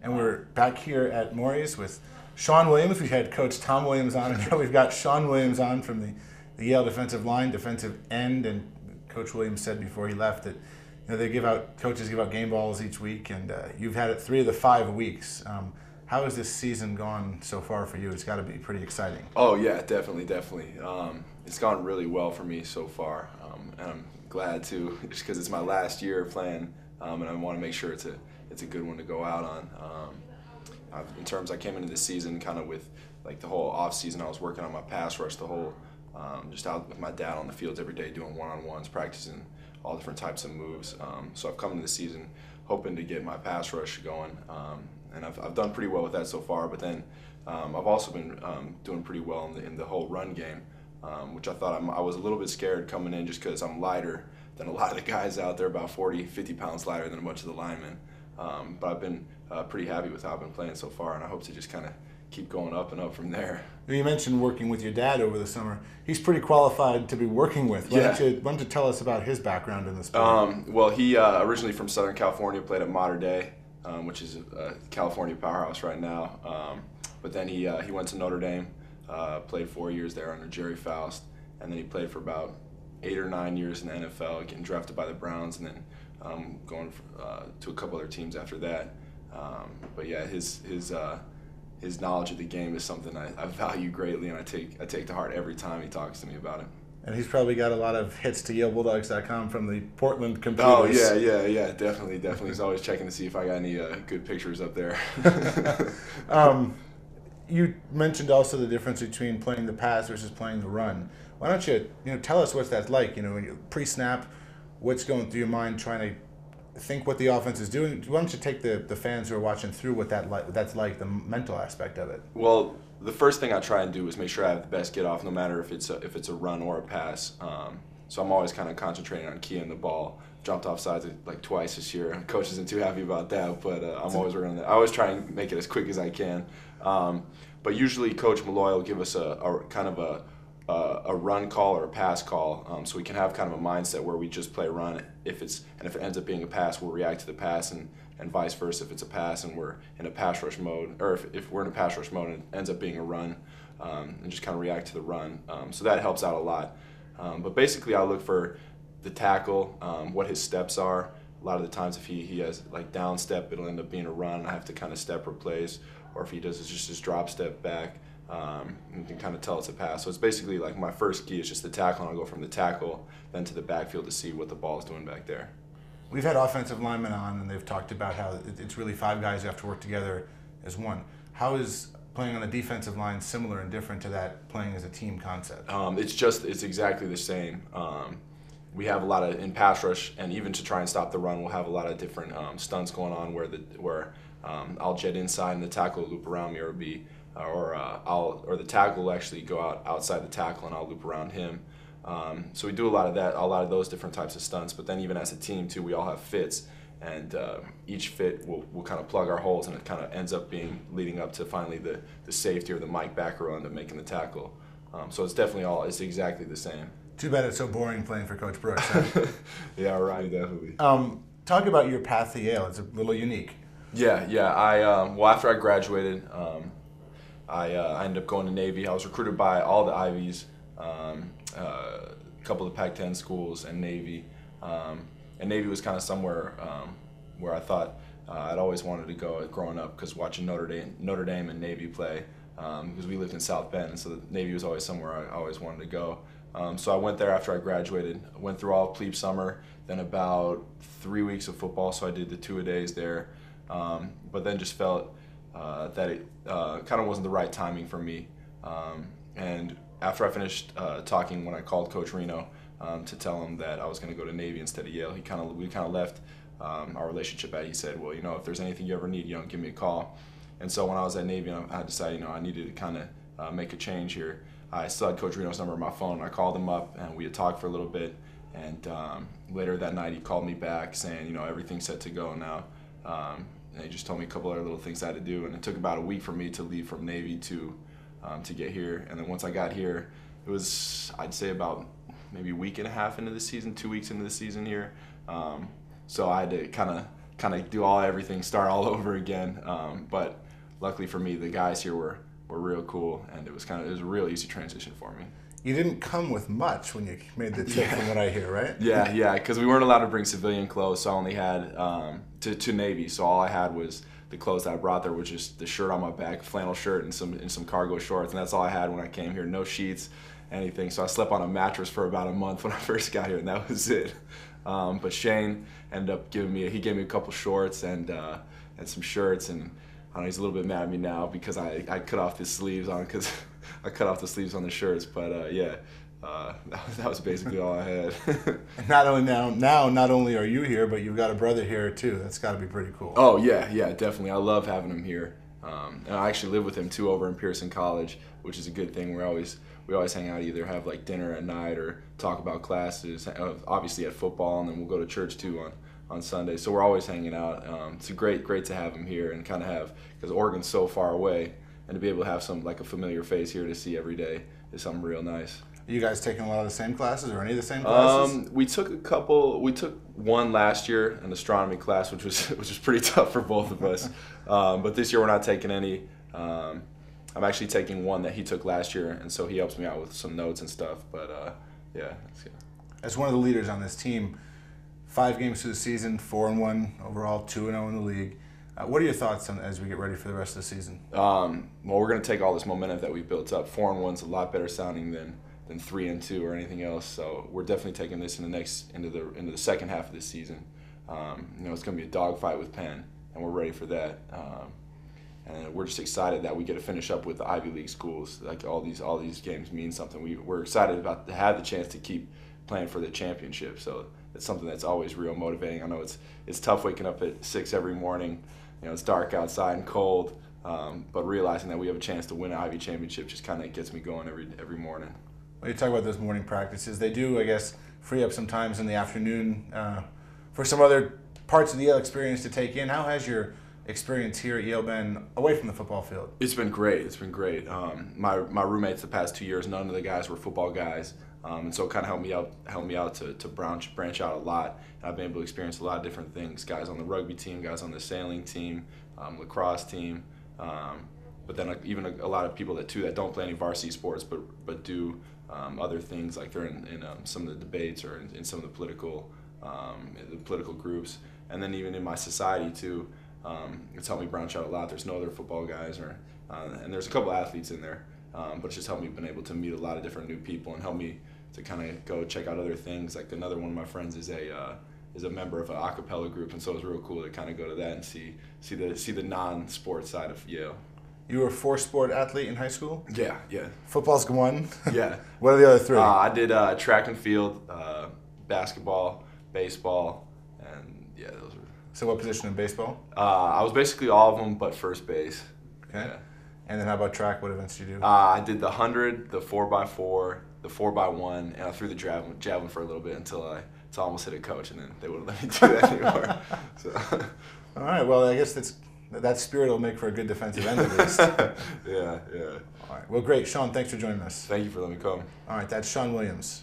And we're back here at Mory's with Sean Williams. We had Coach Tom Williams on. And we've got Sean Williams on from the Yale defensive line, defensive end. And Coach Williams said before he left that coaches give out game balls each week, and you've had it 3 of the 5 weeks. How has this season gone so far for you? It's got to be pretty exciting. Oh yeah, definitely. It's gone really well for me so far, and I'm glad to, just because it's my last year playing, and I want to make sure it's a good one to go out on. I came into this season kind of with like the whole off season. I was working on my pass rush the whole, just out with my dad on the fields every day doing one-on-ones, practicing all different types of moves. So I've come into the season hoping to get my pass rush going, and I've done pretty well with that so far. But then I've also been doing pretty well in the whole run game, which I thought I was a little bit scared coming in just because I'm lighter than a lot of the guys out there, about 40, 50 pounds lighter than a bunch of the linemen. But I've been pretty happy with how I've been playing so far, and I hope to just kind of keep going up and up from there. You mentioned working with your dad over the summer. He's pretty qualified to be working with. Why don't you tell us about his background in the sport? Well, he originally from Southern California, played at Mater Dei, which is a California powerhouse right now. But then he went to Notre Dame, played 4 years there under Jerry Faust, and then he played for about 8 or 9 years in the NFL, getting drafted by the Browns, and then going to a couple other teams after that. But yeah, his knowledge of the game is something I value greatly, and I take to heart every time he talks to me about it. And he's probably got a lot of hits to YaleBulldogs.com from the Portland computers. Oh yeah, definitely. He's always checking to see if I got any good pictures up there. You mentioned also the difference between playing the pass versus playing the run. Why don't you tell us what that's like? When you pre-snap, what's going through your mind trying to think what the offense is doing? Why don't you take the fans who are watching through what that's like, the mental aspect of it? Well, the first thing I try and do is make sure I have the best get off, no matter if it's a run or a pass. So I'm always kind of concentrating on keying the ball. Jumped off sides like twice this year. Coach isn't too happy about that, but I'm always working on that. I always try and make it as quick as I can. But usually Coach Malloy will give us a kind of a run call or a pass call, so we can have kind of a mindset where we just play run. If it ends up being a pass, we'll react to the pass, and vice versa. If it's a pass and we're in a pass rush mode, or if we're in a pass rush mode and it ends up being a run, and just kind of react to the run. So that helps out a lot. But basically, I look for the tackle, what his steps are. A lot of the times, if he has like down step, it'll end up being a run. I have to kind of step replace, or if he does just his drop step back. You can kind of tell it's a pass. So it's basically like my first key is just the tackle, and I'll go from the tackle then to the backfield to see what the ball is doing back there. We've had offensive linemen on, and they've talked about how it's really 5 guys who have to work together as one. How is playing on the defensive line similar and different to that playing as a team concept? It's exactly the same. We have a lot of in pass rush, and even to try and stop the run, we'll have a lot of different stunts going on where I'll jet inside and the tackle will loop around me, or or the tackle will actually go outside the tackle and I'll loop around him. So we do a lot of those different types of stunts. But then even as a team too, we all have fits, and each fit will kind of plug our holes, and it kind of ends up leading up to finally the safety or the Mike Vaccaro end up making the tackle. So it's exactly the same. Too bad it's so boring playing for Coach Brooks. Huh? Yeah, right, definitely. Talk about your path to Yale. It's a little unique. Yeah. Well, after I graduated, I ended up going to Navy. I was recruited by all the Ivies, a couple of Pac-10 schools, and Navy. And Navy was kind of somewhere where I thought I'd always wanted to go growing up, because watching Notre Dame and Navy play, because we lived in South Bend, and so the Navy was always somewhere I always wanted to go. So I went there after I graduated. Went through all of plebe summer, then about 3 weeks of football, so I did the 2-a-days there. But then just felt that it kind of wasn't the right timing for me. And after I finished talking, when I called Coach Reno to tell him that I was going to go to Navy instead of Yale, we kind of left our relationship at. He said, well, if there's anything you ever need, give me a call. And so when I was at Navy, I decided, I needed to kind of make a change here. I still had Coach Reno's number on my phone. I called him up, and we had talked for a little bit. And later that night, he called me back saying, everything's set to go now. And he just told me a couple other little things I had to do. And it took about a week for me to leave from Navy to get here. And then once I got here, it was, I'd say, about maybe a week and a half into the season, 2 weeks into the season here. So I had to kind kind of do everything, start all over again. But luckily for me, the guys here were real cool, and it was a real easy transition for me. You didn't come with much when you made the trip, from what I hear, right? Yeah, because we weren't allowed to bring civilian clothes, so I only had to Navy. So all I had was the clothes that I brought there, which is the shirt on my back, flannel shirt, and some cargo shorts, and that's all I had when I came here. No sheets, anything. So I slept on a mattress for about a month when I first got here, and that was it. But Shane ended up giving me a couple shorts and some shirts, and I don't know, he's a little bit mad at me now because I cut off the sleeves on I cut off the sleeves on the shirts. But that was basically all I had. And not only are you here, but you've got a brother here too. That's got to be pretty cool. Oh yeah, definitely. I love having him here. And I actually live with him too over in Pearson College, which is a good thing. We always hang out, either have like dinner at night or talk about classes. Obviously at football, and then we'll go to church too on Sunday. So we're always hanging out. It's great to have him here, and kind of because Oregon's so far away, and to be able to have a familiar face here to see every day is something real nice. Are you guys taking a lot of the same classes, or any of the same classes? We took a couple. We took one last year, an astronomy class, which was pretty tough for both of us. But this year we're not taking any. I'm actually taking one that he took last year, and so he helps me out with some notes and stuff. But yeah. As one of the leaders on this team, 5 games through the season, 4-1 overall, 2-0 in the league. What are your thoughts as we get ready for the rest of the season? Well, we're going to take all this momentum that we built up. 4-1's a lot better sounding than 3-2 or anything else. So we're definitely taking this into the second half of this season. It's going to be a dogfight with Penn, and we're ready for that. And we're just excited that we get to finish up with the Ivy League schools. Like all these games mean something. We're excited about to have the chance to keep playing for the championship. So it's something that's always real motivating. I know it's tough waking up at 6 every morning. It's dark outside and cold, but realizing that we have a chance to win an Ivy championship just kind of gets me going every morning. Well, you talk about those morning practices. They do, I guess, free up some times in the afternoon for some other parts of the Yale experience to take in. How has your experience here at Yale been away from the football field? It's been great. My roommates the past 2 years, none of the guys were football guys, and so it kind of helped me out to branch out a lot. And I've been able to experience a lot of different things. Guys on the rugby team, guys on the sailing team, lacrosse team, but then even a lot of people that don't play any varsity sports, but do other things, like they're in some of the debates or in some of the political groups, and then even in my society too. It's helped me branch out a lot. There's no other football guys, and there's a couple athletes in there, but it's just helped me been able to meet a lot of different new people and help me to kind of go check out other things. Like another one of my friends is a member of an a cappella group, and so it's real cool to kind of go to that and see the non-sport side of Yale. You were a 4-sport athlete in high school? Yeah. Football's one? Yeah. What are the other 3? I did track and field, basketball, baseball, and yeah, those were. So what position in baseball? I was basically all of them but first base. Okay. Yeah. And then how about track? What events did you do? I did the 100, the 4x4, the 4x1, and I threw the javelin for a little bit until I almost hit a coach, and then they wouldn't let me do that anymore. So. All right. Well, I guess that spirit will make for a good defensive end at least. Yeah. All right. Well, great. Sean, thanks for joining us. Thank you for letting me come. All right. That's Sean Williams.